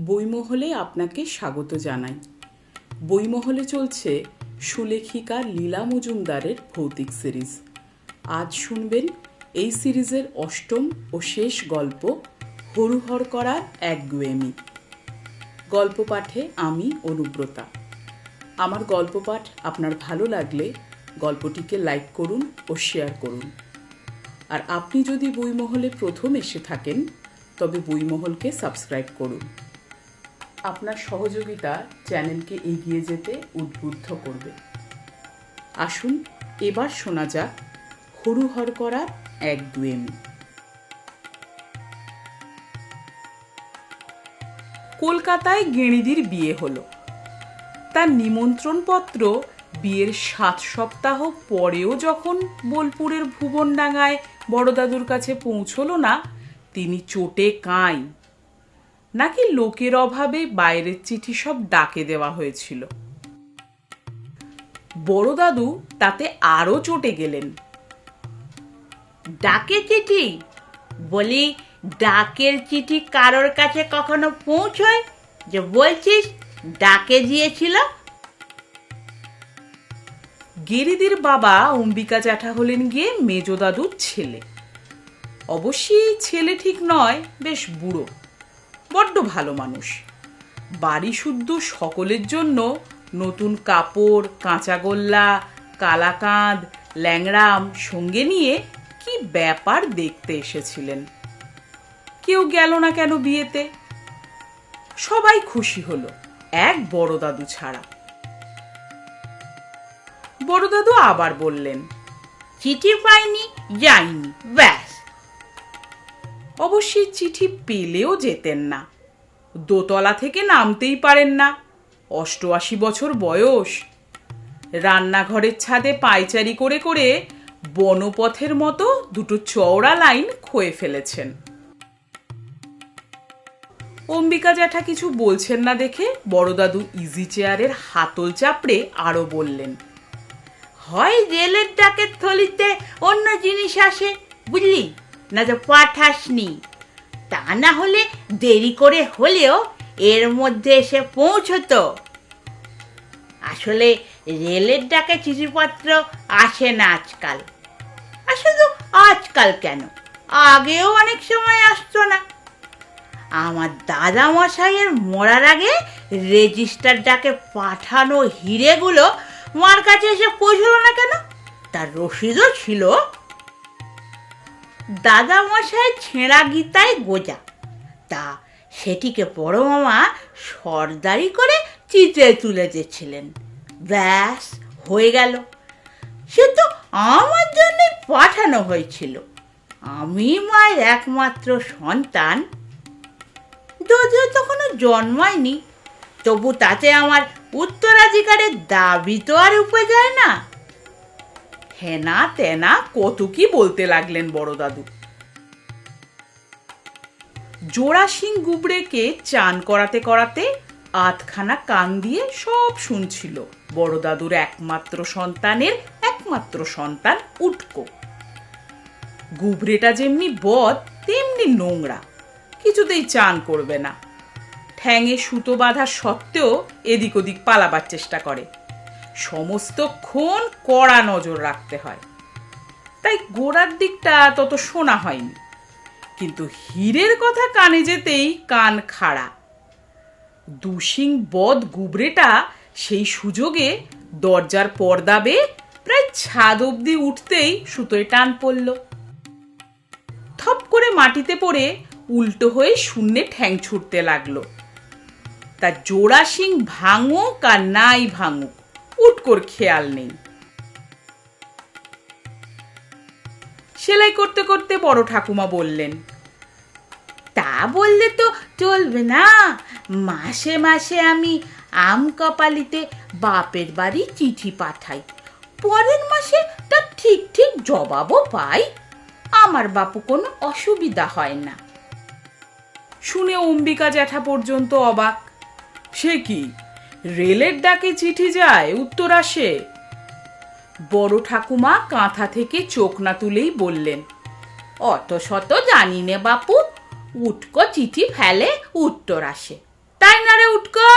বইমহলে আপনাকে স্বাগত জানাই। বইমহলে চলছে সুলেখিকা লীলা মজুমদারের ভৌতিক সিরিজ। আজ শুনবেন এই সিরিজের অষ্টম ও শেষ গল্প হরুহর করার একগুঁয়েমি। গল্প পাঠে আমি অনুব্রতা। আমার গল্প পাঠ আপনার ভালো লাগলে গল্পটিকে লাইক করুন ও শেয়ার করুন। আর আপনি যদি বইমহলে প্রথম এসে থাকেন তবে বইমহলকে সাবস্ক্রাইব করুন। আপনার সহযোগিতা চ্যানেলকে এগিয়ে যেতে উদ্বুদ্ধ করবে। আসুন এবার শোনা যাক হরুহর করার একগুঁয়েমি। কলকাতায় গেঁড়িদির বিয়ে হলো। তার নিমন্ত্রণপত্র বিয়ের 7 সপ্তাহ পরেও যখন বোলপুরের ভুবনডাঙ্গায় বড়দাদুর কাছে পৌঁছলো না, তিনি চোটে কাঁই। নাকি লোকের অভাবে বাইরের চিঠি সব ডাকে দেওয়া হয়েছিল। বড়দাদু তাতে আরো চটে গেলেন। ডাকে চিঠি বলি, ডাকের চিঠি কারোর কাছে কখনো পৌঁছয় যে বলছিস ডাকে দিয়েছিল? গেরিদির বাবা অম্বিকা জ্যাঠা হলেন গিয়ে মেজদাদুর ছেলে। অবশ্যই ছেলে ঠিক নয়, বেশ বুড়ো, বড্ড ভালো মানুষ। বাড়ি শুদ্ধ সকলের জন্য নতুন কাপড়, কাঁচাগোল্লা, কালাকাঁদ, ল্যাংড়াম সঙ্গে নিয়ে কি ব্যাপার দেখতে এসেছিলেন। কেউ গেল না কেন বিয়েতে? সবাই খুশি হলো, এক বড়দাদু ছাড়া। বড়দাদু আবার বললেন, চিঠি পাইনি, যাইনি, ব্যাস। অবশ্যই চিঠি পেলেও যেতেন না। দোতলা থেকে নামতেই পারেন না, 88 বছর বয়স। রান্নাঘরের ছাদে পায়চারি করে করে বনপথের মতো দুটো চওড়া লাইন ক্ষয়ে ফেলেছেন। অম্বিকা জ্যাঠা কিছু বলছেন না দেখে বড়দাদু ইজি চেয়ারের হাতল চাপড়ে আরো বললেন, হয় রেলের ডাকের থলিতে অন্য জিনিস আসে, বুঝলি, না তো পাঠাসনি। তা না হলে দেরি করে হলেও এর মধ্যে এসে পৌঁছতো। আসলে রেলের ডাকে চিঠিপত্র আসে না আজকাল। আর শুধু আজকাল কেন, আগেও অনেক সময় আসতো না। আমার দাদা মশাইয়ের মরার আগে রেজিস্টার ডাকে পাঠানো হিরেগুলো মার কাছে এসে পৌঁছলো না কেন? তার রসিদও ছিল। দাদা মশাই ছেঁড়া গীতায় গোজা, তা সেটিকে বড় মামা সর্দারি করে চিত্রে তুলে দিয়েছিলেন। ব্যাস, হয়ে গেল। সে তো আমার জন্যই পাঠানো হয়েছিল। আমি মায়ের একমাত্র সন্তান, যদিও তখনও জন্মায়নি, তবু তাতে আমার উত্তরাধিকারের দাবি তো আর উপে যায় না। হেনা তেনা কত কি বলতে লাগলেন বড়দাদু। জোড়া সিং গুবরেকে চান করাতে করাতে আধখানা কান দিয়ে সব শুনছিল বড়দাদুর একমাত্র সন্তানের একমাত্র সন্তান উটকো। গুবরেটা যেমনি বদ তেমনি নোংরা, কিছুতেই চান করবে না। ঠ্যাঙে সুতো বাঁধা সত্ত্বেও এদিক ওদিক পালাবার চেষ্টা করে। সমস্তক্ষণ কড়া নজর রাখতে হয়। তাই গোড়ার দিকটা তত শোনা হয়নি, কিন্তু হীরের কথা কানে যেতেই কান খাড়া। দুশিং বদ গুবরেটা সেই সুযোগে দরজার পর্দা বেয়ে প্রায় ছাদ অব্দি উঠতেই সুতোয় টান পড়ল। থপ করে মাটিতে পড়ে উল্টো হয়ে শূন্যে ঠ্যাং ছুটতে লাগলো। তার জোড়া সিং ভাঙুক আর নাই ভাঙুক, উটকোর খেয়াল নেই। সেলাই করতে করতে বড় ঠাকুমা বললেন, তা বললে তো চলবে না। মাসে মাসে আমি আমকপালিতে বাপের বাড়ি চিঠি পাঠাই, পরের মাসে তার ঠিক ঠিক জবাবও পাই। আমার বাপু কোনো অসুবিধা হয় না। শুনে অম্বিকা জ্যাঠা পর্যন্ত অবাক। সে কি, রেলের ডাকে চিঠি যায়, উত্তর আসে? বড় ঠাকুমা কাঁথা থেকে চোখ না তুলেই বললেন, অত শত জানি নে বাপু, উটকো চিঠি ফেলে, উত্তর আসে, তাই না রে উটকো?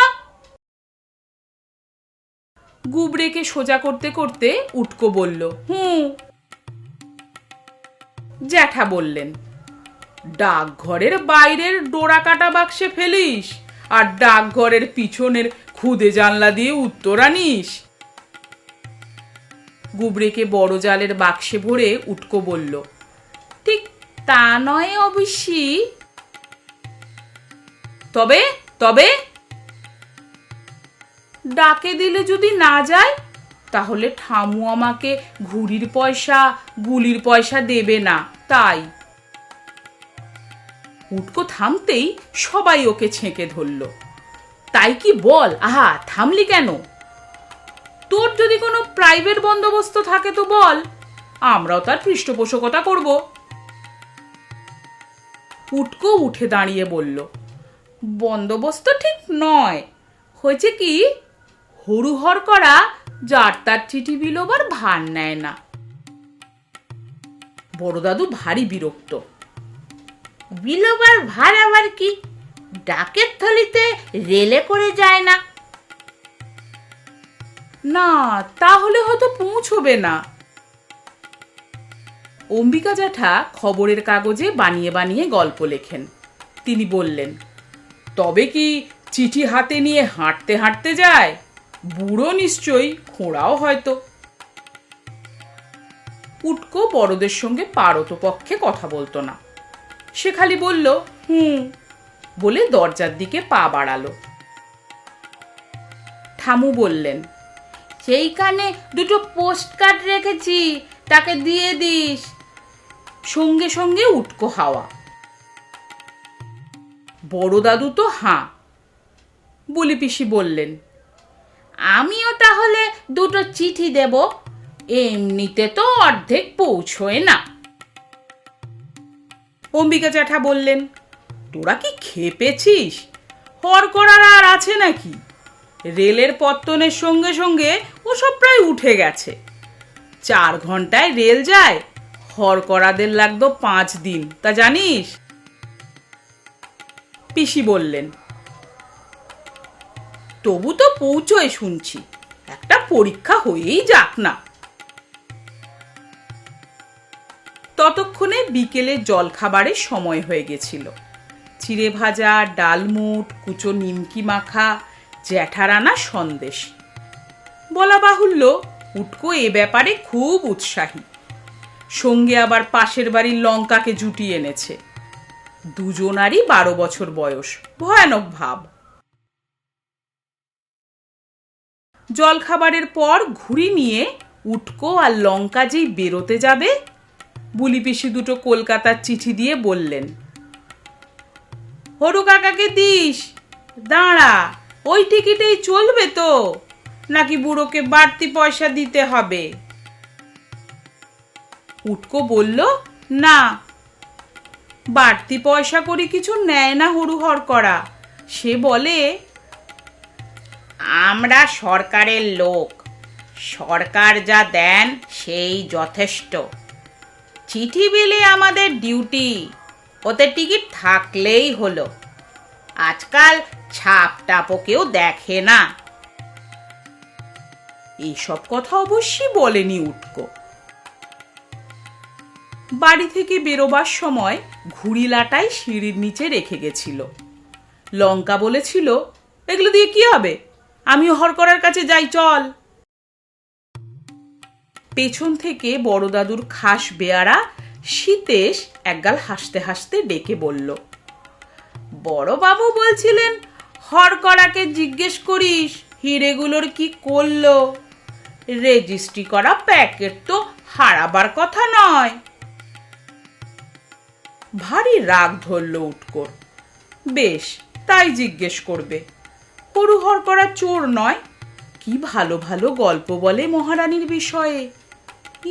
গুবরেকে সোজা করতে করতে উটকো বলল, হুঁ। জ্যাঠা বললেন, ডাকঘরের বাইরের ডোরা কাটা বাক্সে ফেলিস আর ডাকঘরের পিছনের খুদে জানলা দিয়ে উত্তর আনিস। গুবরেকে বড় জালের বাক্সে ভরে উটকো বলল, ঠিক তা নয় অবশ্যই। তবে তবে ডাকে দিলে যদি না যায় তাহলে ঠামু আমাকে ঘুড়ির পয়সা গুলির পয়সা দেবে না, তাই। উটকো থামতেই সবাই ওকে ছেঁকে ধরল। তাই কি বল, আহা থামলি কেন? তোর যদি কোনো প্রাইভেট বন্দোবস্ত থাকে তো বল, আমরাও তার পৃষ্ঠপোষকতা করব। উটকো উঠে দাঁড়িয়ে বলল, বন্দোবস্ত ঠিক নয়, হয়েছে কি, হরুহর করা যার তার চিঠি বিলোবার ভার নেয় না। বড় দাদু ভারী বিরক্ত। বিলোবার ভার আবার কি? ডাকের থলিতে রেলে করে যায় না? না, তাহলে হয়তো পৌঁছবে না। অম্বিকা জ্যাঠা খবরের কাগজে বানিয়ে বানিয়ে গল্প লেখেন। তিনি বললেন, তবে কি চিঠি হাতে নিয়ে হাঁটতে হাঁটতে যায়? বুড়ো নিশ্চয়ই, খোঁড়াও হয়তো। উটকো বড়দের সঙ্গে পারতপক্ষে কথা বলতো না। সে খালি বলল, হুঁ বলে দরজার দিকে পা বাড়ালো। ঠামু বললেন, সেইখানে দুটো পোস্ট কার্ড রেখেছি, তাকে দিয়ে দিস। সঙ্গে সঙ্গে উটকো হাওয়া। বড় দাদু তো হাঁ। বলি পিসি বললেন, আমিও তাহলে দুটো চিঠি দেব, এমনিতে তো অর্ধেক পৌঁছয় না। অম্বিকা জ্যাঠা বললেন, তোরা কি খেপেছিস? হর করার আর আছে নাকি? রেলের পত্তনের সঙ্গে সঙ্গে ওসব প্রায় উঠে গেছে। 4 ঘন্টায় রেল যায়, হর করাদের লাগতো 5 দিন, তা জানিস? পিসি বললেন, তবু তো পৌঁছয় শুনছি, একটা পরীক্ষা হয়েই যাক না। ততক্ষণে বিকেলে জলখাবারের সময় হয়ে গেছিল। চিড়ে ভাজা, ডালমুট, কুচো নিমকি মাখা, জ্যাঠারানা সন্দেশ। বলা বাহুল্য, উটকো এ ব্যাপারে খুব উৎসাহী। সঙ্গে আবার পাশের বাড়ির লঙ্কাকে জুটিয়ে এনেছে। দুজনারই 12 বছর বয়স, ভয়ানক ভাব। জলখাবারের পর ঘুড়ি নিয়ে উটকো আর লঙ্কা যেই বেরোতে যাবে, বুলি পিসি দুটো কলকাতার চিঠি দিয়ে বললেন, হরু কাকাকে দিস, দাঁড়া, ওই টিকিটেই চলবে তো, নাকি বুড়োকে বাড়তি পয়সা দিতে হবে? উটকো বলল, না, বাড়তি পয়সা করে কিছু নেয় না হরুহর করা। সে বলে, আমরা সরকারের লোক, সরকার যা দেন সেই যথেষ্ট। চিঠি বিলি আমাদের ডিউটি, ওতে টিকিট থাকলেই হলো। আজকাল ছাপ টাপও কেউ দেখে না। এইসব কথা অবশ্যই বলেনি উটকো। বাড়ি থেকে বেরোবার সময় ঘুড়িলাটাই সিঁড়ির নিচে রেখে গেছিল। লঙ্কা বলেছিল, এগুলো দিয়ে কি হবে, আমিও হরকরার কাছে যাই, চল। পেছন থেকে বড় দাদুর খাস বেয়ারা সীতেশ একগাল হাসতে হাসতে ডেকে বলল, বড় বাবু বলছিলেন হরকরাকে জিজ্ঞেস করিস হিরেগুলোর কি করলো। রেজিস্ট্রি করা প্যাকেট তো হারাবার কথা নয়। ভারী রাগ ধরল উটকোর। বেশ, তাই জিজ্ঞেস করবে। হরুহর করা চোর নয়, কি ভালো ভালো গল্প বলে মহারানীর বিষয়ে।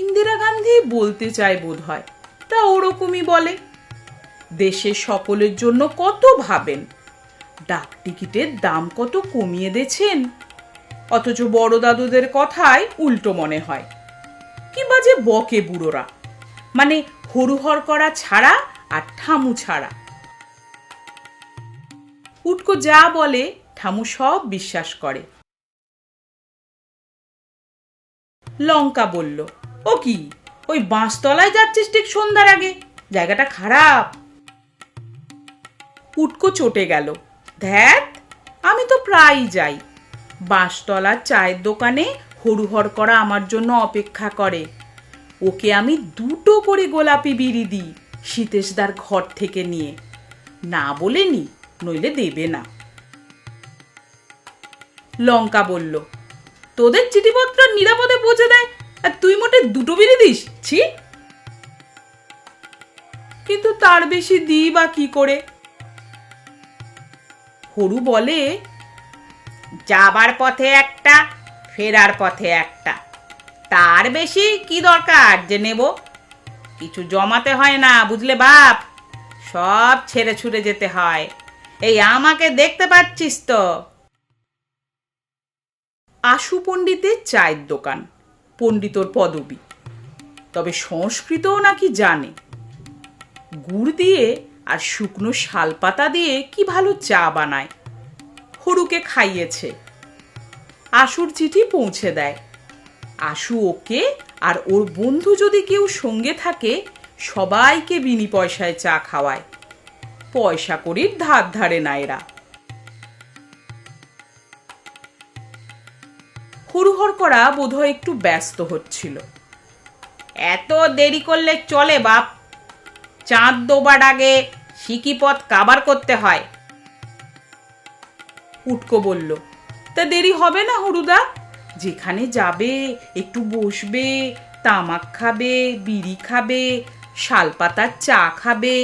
ইন্দিরা গান্ধী বলতে চায় বোধ হয়, তা ওরকমই বলে। দেশের সকলের জন্য কত ভাবেন, ডাক টিকিটের দাম কত কমিয়ে দিয়েছেন, অথচ বড় দাদুদের কথায় উল্টো মনে হয়। কি বাজে বকে বুড়োরা, মানে হরুহর করা ছাড়া আর ঠামু ছাড়া। উটকো যা বলে ঠামু সব বিশ্বাস করে। লঙ্কা বলল, ও কি, ওই বাঁশতলায় যাচ্ছিস ঠিক সন্ধ্যার আগে? জায়গাটা খারাপ। উটকো চটে গেল, ধ্যাত, আমি তো প্রায়ই যাই। বাঁশতলার চায়ের দোকানে হরুহর করা আমার জন্য অপেক্ষা করে। ওকে আমি 2টো করে গোলাপি বিড়ি দিই সীতেশদার ঘর থেকে নিয়ে। না বলেনি, নইলে দেবে না। লঙ্কা বলল, তোদের চিঠিপত্র নিরাপদে পৌঁছে দেয় আর তুই মোটে 2টো বিড়ি দিস? ছি! কিন্তু তার বেশি দিই বা কি করে? হরু বলে, যাবার পথে একটা, ফেরার পথে একটা, তার বেশি কি দরকার যে নেব? কিছু জমাতে হয় না, বুঝলে বাপ, সব ছেড়ে ছুড়ে যেতে হয়। এই আমাকে দেখতে পাচ্ছিস তো? আশু পণ্ডিতের চায়ের দোকান, পণ্ডিতর পদবী, তবে সংস্কৃতও নাকি জানে। গুড় দিয়ে আর শুকনো শালপাতা দিয়ে কি ভালো চা বানায়। হরুকে খাইয়েছে। আশুর চিঠি পৌঁছে দেয়। আশু ওকে আর ওর বন্ধু যদি কেউ সঙ্গে থাকে সবাইকে বিনি পয়সায় চা খাওয়ায়। পয়সা কড়ির ধার ধারে না এরা। হরুহর করা বোধহয় একটু ব্যস্ত হচ্ছিল। এত দেরি করলে চলে বাপ, চাঁদ ডোবার আগে সিকিপথ কাবার করতে হয়। উটকো বলল, তা দেরি হবে না হরুদা? যেখানে যাবে একটু বসবে, তামাক খাবে, বিড়ি খাবে, শালপাতার চা খাবে,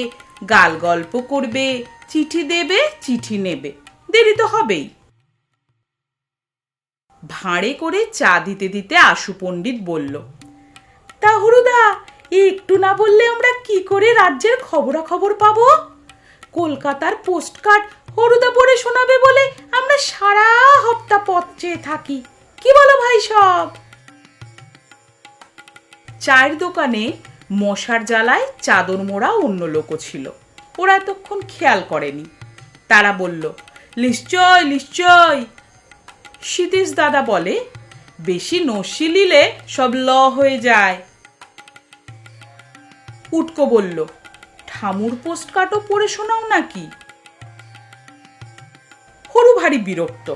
গাল গল্প করবে, চিঠি দেবে, চিঠি নেবে, দেরি তো হবেই। ভাঁড়ে করে চা দিতে দিতে আশু পণ্ডিত বলল, তা হরুদা, একটু না বললে আমরা কি করে রাজ্যের খবরাখবর পাবো? কলকাতার পোস্টকার্ড হরুদা পড়ে শোনাবে বলে আমরা সারা হপ্তা পথ চেয়ে থাকি। কি বলো ভাই সব? চায়ের দোকানে মশার জ্বালায় চাদর মোড়া অন্য লোকও ছিল। ওরা এতক্ষণ খেয়াল করেনি। তারা বলল, নিশ্চয় নিশ্চয়। সীতেশ দাদা বলে, বেশি নস্যি নিলে সব ল হয়ে যায়। উটকো বলল, ঠামুর পোস্টকার্ডও পড়ে শোনাও নাকি? হরু ভারী বিরক্ত।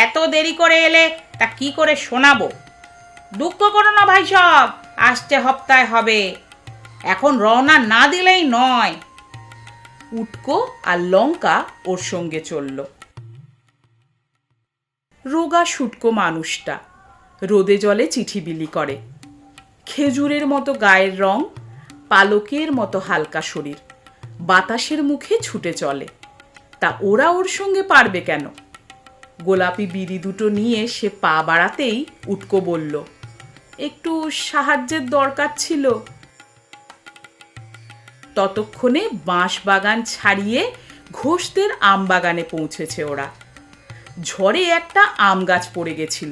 এত দেরি করে এলে তা কি করে শোনাবো? দুঃখ করো না ভাই সব, আসছে হপ্তায় হবে, এখন রওনা না দিলেই নয়। উটকো আর লঙ্কা ওর সঙ্গে চলল। রোগা শুটকো মানুষটা রোদে জলে চিঠি বিলি করে। খেজুরের মতো গায়ের রং, পালকের মতো হালকা শরীর, বাতাসের মুখে ছুটে চলে। তা ওরা ওর সঙ্গে পারবে কেন? গোলাপি বিড়ি 2টো নিয়ে সে পা বাড়াতেই উটকো বলল, একটু সাহায্যের দরকার ছিল। ততক্ষণে বাঁশ বাগান ছাড়িয়ে ঘোষদের আম বাগানে পৌঁছেছে ওরা। ঝড়ে একটা আম গাছ পড়ে গেছিল।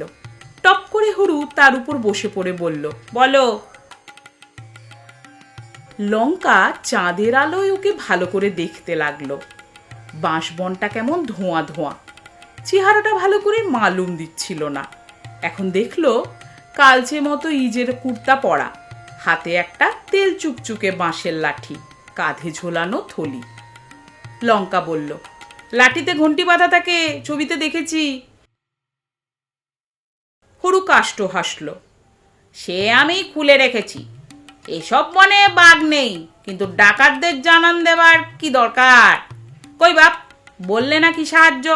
টপ করে হরু তার উপর বসে পড়ে বলল, বলো। লঙ্কা চাঁদের আলোয় ওকে ভালো করে দেখতে লাগলো। বাঁশবনটা কেমন ধোঁয়া ধোঁয়া, চেহারাটা ভালো করে মালুম দিচ্ছিল না। এখন দেখলো কালচে মতো ইজের কুর্তা পরা, হাতে একটা তেল চুকচুকে বাঁশের লাঠি, কাঁধে ঝোলানো থলি। লঙ্কা বলল, লাঠিতে ঘন্টি বাঁধা থাকে, ছবিতে দেখেছি। হরু কাষ্ঠ হাসল, সে আমি খুলে রেখেছি। এসব মনে বাগ নেই, কিন্তু ডাকাতদের জানান দেবার কি দরকার? কই বাপ, বললে নাকি সাহায্য?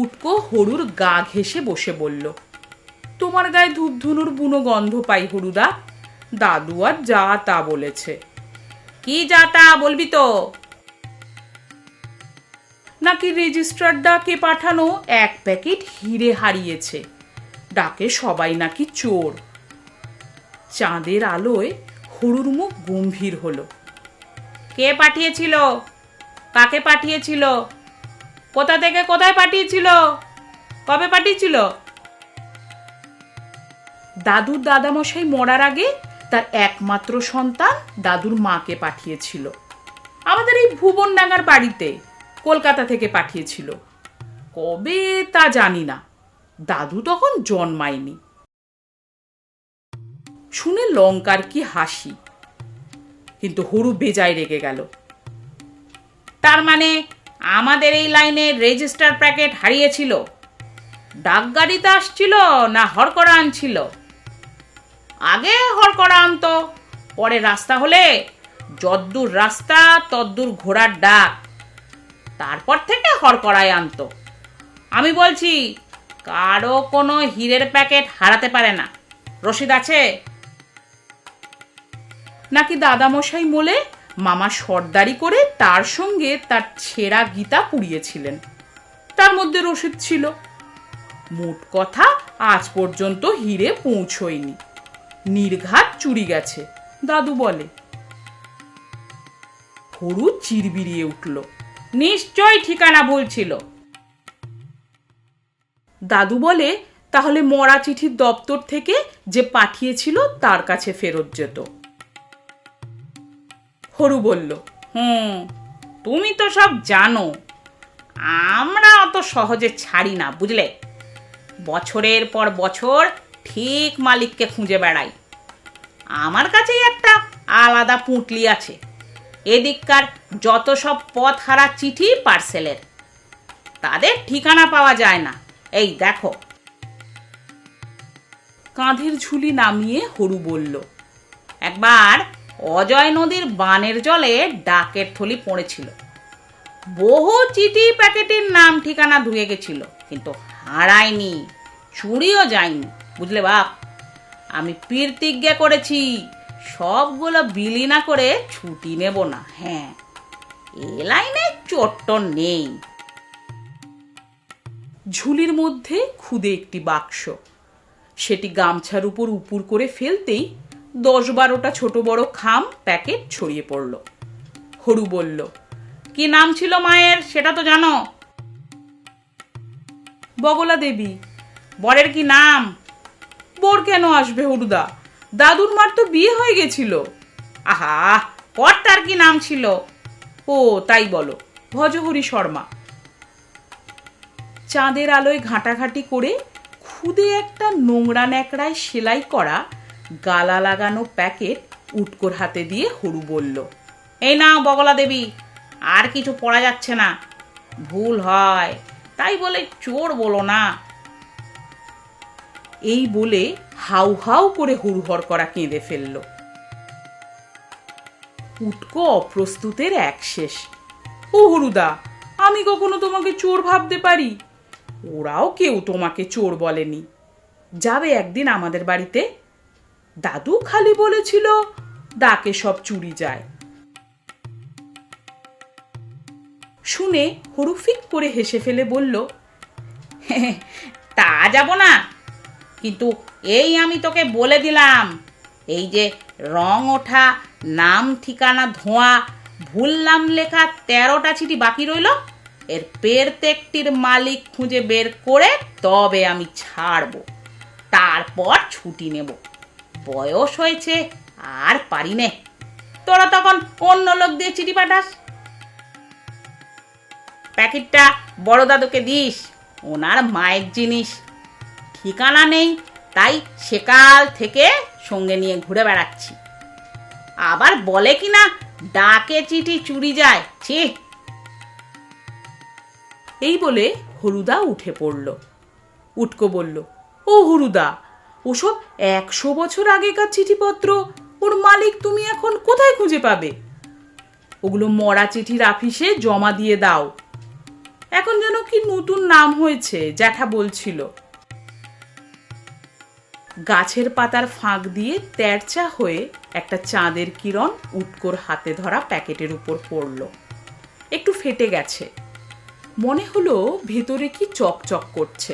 উটকো হরুর গা ঘেঁষে বসে বলল, তোমার গায়ে ধূপধুনুর বুনো গন্ধ পাই হরুদা। দাদু আর যা তা বলেছে। কি যা তা বলবি তো? নাকি রেজিস্ট্রার ডাকে পাঠানো 1 প্যাকেট হিরে হারিয়েছে, ডাকে সবাই নাকি চোর। চাঁদের আলোয় হরুর মুখ গম্ভীর হলো। কে পাঠিয়েছিল? কাকে পাঠিয়েছিল? কোথা থেকে কোথায় পাঠিয়েছিল? কবে পাঠিয়েছিল? দাদুর দাদামশাই মরার আগে তার একমাত্র সন্তান দাদুর মাকে পাঠিয়েছিল, আমাদের এই ভুবনডাঙ্গার বাড়িতে। কলকাতা থেকে পাঠিয়েছিল। কবে তা জানি না, দাদু তখন জন্মায়নি। শুনে লঙ্কার কি হাসি, কিন্তু হরু বেজায় রেগে গেল। তার মানে আমাদের এই লাইনে রেজিস্টার প্যাকেট হারিয়েছিল? ডাকগাড়িতে আসছিল না হরকড়া আনছিল? আগে হরকড়া আনতো, পরে রাস্তা হলে যদ্দূর রাস্তা তদ্দূর ঘোড়ার ডাক, তারপর থেকে হরকড়ায় আনতো। আমি বলছি, কারো কোনো হীরের প্যাকেট হারাতে পারে না। রসিদ আছে? নাকি দাদামশাই মোলে মামা সর্দারি করে তার সঙ্গে তার ছেঁড়া গীতা পুড়িয়েছিলেন, তার মধ্যে রসিদ ছিল। মোট কথা আজ পর্যন্ত হীরে পৌঁছয়নি, নির্ঘাত চুরি গেছে, দাদু বলে। হরু চিরবিরিয়ে উঠল, নিশ্চয় ঠিকানা ভুল ছিল। দাদু বলে, তাহলে মরা চিঠির দপ্তর থেকে যে পাঠিয়েছিল তার কাছে ফেরত যেত। হরু বলল, তুমি তো সব জানো, আমরা অত সহজে ছাড়ি না, বুঝলে। বছরের পর বছর ঠিক মালিককে খুঁজে বেড়াই। আমার কাছেই একটা আলাদা পুঁটলি আছে, এদিককার যত সব পথ হারা চিঠি পার্সেলের, তাদের ঠিকানা পাওয়া যায় না। এই দেখো। কাঁধের ঝুলি নামিয়ে হরু বলল, একবার অজয় নদীর বানের জলে ডাকের থলি পড়েছিল। বহু চিঠি প্যাকেটের নাম ঠিকানা ধুয়ে গেছিল, কিন্তু হারায়নি, চুরিও যায়নি, বুঝলে বাপ। আমি প্রতিজ্ঞা করেছি সবগুলো বিলি না করে ছুটি নেব না। হ্যাঁ, এ লাইনে চোট্ট নেই। ঝুলির মধ্যে খুদে একটি বাক্স, সেটি গামছার উপর উপুর করে ফেলতেই 10-12টা ছোট বড় খাম প্যাকেট ছড়িয়ে পড়ল। হরু বলল, কি নাম ছিল মায়ের সেটা তো জানো? বগলা দেবী। বরের কি নাম? বর কেন আসবে হরুদা, দাদুর মার তো বিয়ে হয়ে গেছিল। আহা, কর্তার কি নাম ছিল? ও তাই বলো, ভজহরি শর্মা। চাঁদের আলোয় ঘাঁটাঘাঁটি করে খুদে একটা নোংরা ন্যাকড়ায় সেলাই করা গালা লাগানো প্যাকেট উটকোর হাতে দিয়ে হরু বলল, এই নাও বগলা দেবী, আর কিছু পড়া যাচ্ছে না, ভুল হয় তাই বলে চোর বলো না। এই বলে হাউ হাউ করে হুড়হর করা কেঁদে ফেলল। উটকো অপ্রস্তুতের এক শেষ। ও হরুদা, আমি কখনো তোমাকে চোর ভাবতে পারি? ওরাও কেউ তোমাকে চোর বলেনি। যাবে একদিন আমাদের বাড়িতে? দাদু খালি বলেছিল ডাকে সব চুরি যায়। শুনে হরু ফিক করে হেসে ফেলে বলল, তা যাব না, কিন্তু এই আমি তোকে বলে দিলাম, এই যে রং ওঠা, নাম ঠিকানা ধোঁয়া, ভুল নাম লেখা 13টা চিঠি বাকি রইল, এর প্রত্যেকটির মালিক খুঁজে বের করে তবে আমি ছাড়ব, তারপর ছুটি নেব। বয়স হয়েছে, আর পারি নে। তোরা তখন অন্য লোক দিয়ে চিঠি পাঠাস। প্যাকেটটা বড় দাদুকে দিস, ওনার মায়ের জিনিস। ঠিকানা নেই, তাই সেকাল থেকে সঙ্গে নিয়ে ঘুরে বেড়াচ্ছি। আবার বলে কিনা ডাকে চিঠি চুরি যায়, ছি। এই বলে হরুদা উঠে পড়ল। উটকো বলল, ও হরুদা, ওসব 100 বছর আগেকার চিঠিপত্র ওর মালিক তুমি এখন কোথায় খুঁজে পাবে? ওগুলো মরা চিঠির আফিসে জমা দিয়ে দাও। এখন যেন কি নতুন নাম হয়েছে, জ্যাঠা বলছিল। গাছের পাতার ফাঁক দিয়ে তেরচা হয়ে একটা চাঁদের কিরণ উটকোর হাতে ধরা প্যাকেটের উপর পড়ল। একটু ফেটে গেছে, মনে হলো ভেতরে কি চকচক করছে।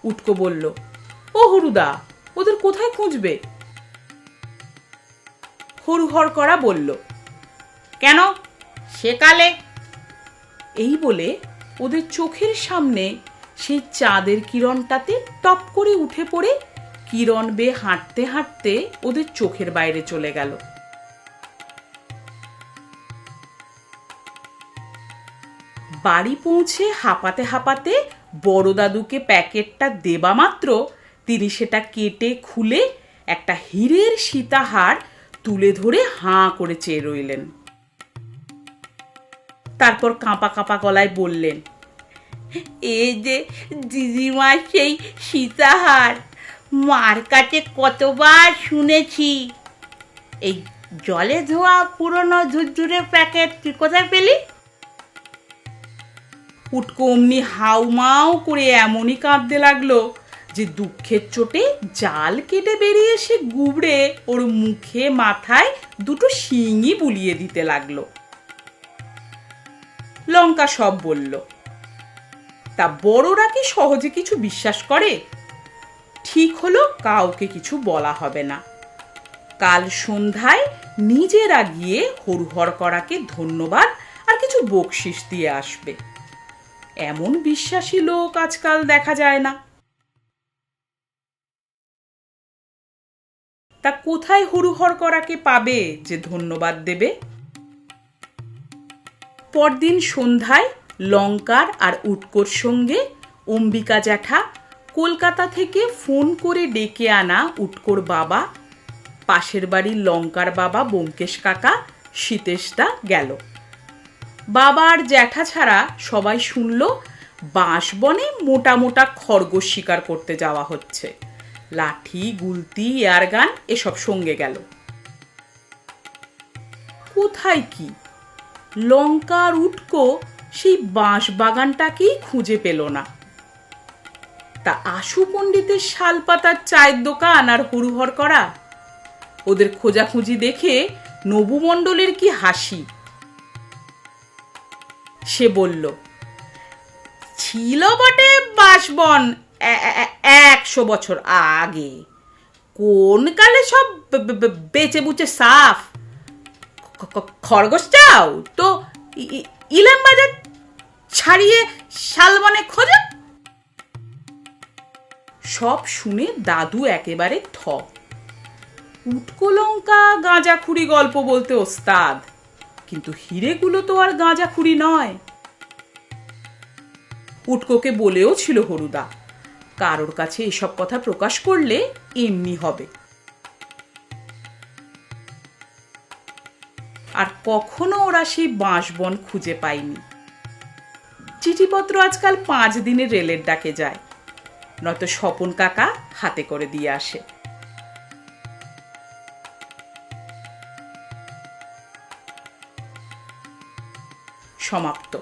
উটকো বলল, ও হরুদা, ওদের কোথায় খুঁজবে? হরুহর করা বলল, কেন, সেকালে। এই বলে ওদের চোখের সামনে সেই চাঁদের কিরণটাতে টপ করে উঠে পড়ে কিরণ বেয়ে হাঁটতে হাঁটতে ওদের চোখের বাইরে চলে গেল। বাড়ি পৌঁছে হাঁপাতে হাঁপাতে বড় দাদুকে প্যাকেটটা দেবা মাত্র তিনি সেটা কেটে খুলে একটা হীরের সীতাহার তুলে ধরে হাঁ করে চেয়ে রইলেন। তারপর কাঁপা কাঁপা গলায় বললেন, এই যে দিদিমার সেই সীতাহার, মার কাছে কতবার শুনেছি। এই জলে ধোয়া পুরনো ঝুরঝুরে প্যাকেট তুই কোথায় পেলি? উটকো অমনি হাউমাউ করে এমনই কাঁদতে লাগলো যে দুঃখের চোটে জাল কেটে বেরিয়ে এসে গুবড়ে ওর মুখে মাথায় দুটো শিঙই বুলিয়ে দিতে লাগলো। লঙ্কা সব বলল। তা বড়রা কি সহজে কিছু বিশ্বাস করে? ঠিক হলো কাউকে কিছু বলা হবে না। কাল সন্ধ্যায় নিজেরা গিয়ে হরুহরকরাকে ধন্যবাদ আর কিছু বকশিস দিয়ে আসবে। এমন বিশ্বাসী লোক আজকাল দেখা যায় না। তা কোথায় হরুহরকরাকে পাবে যে ধন্যবাদ দেবে? পরদিন সন্ধ্যায় লঙ্কার আর উটকোর সঙ্গে অম্বিকা জ্যাঠা কলকাতা থেকে ফোন করে ডেকে আনা উটকোর বাবা, পাশের বাড়ির লঙ্কার বাবা ব্যোমকেশ কাকা, সীতেশদা গেল। বাবা আর জ্যাঠা ছাড়া সবাই শুনল বাঁশবনে মোটা মোটা খরগোশ শিকার করতে যাওয়া হচ্ছে। লাঠি, গুলতি, এয়ারগান এসব সঙ্গে গেল। কোথায় কি? লঙ্কা আর উটকো সেই বাঁশ বাগানটাকেই খুঁজে পেল না। তা আশু পণ্ডিতের শালপাতার চায়ের দোকান আর হরুহরকরা, ওদের খোঁজাখুঁজি দেখে নবু মণ্ডলের কি হাসি। সে বলল, ছিল বটে বাঁশবন 100 বছর আগে, কোন কালে সব বেচে বুচে সাফ। খরগোশ চাও তো ইলাম বাজার ছাড়িয়ে শালবনে খোঁজো। সব শুনে দাদু একেবারে থ। উটকো লঙ্কা গাঁজাখুরি গল্প বলতে ওস্তাদ, কিন্তু হিরেগুলো তো আর গাঁজাখুরি নয়। উটকোকে বলেও ছিল হরুদা, কারোর কাছে এসব কথা প্রকাশ করলে এমনি হবে। আর কখনো ওরা সেই বাঁশবন খুঁজে পায়নি। চিঠিপত্র আজকাল 5 দিনের রেলের ডাকে যায়, নয়তো স্বপন কাকা হাতে করে দিয়ে আসে। সমাপ্ত।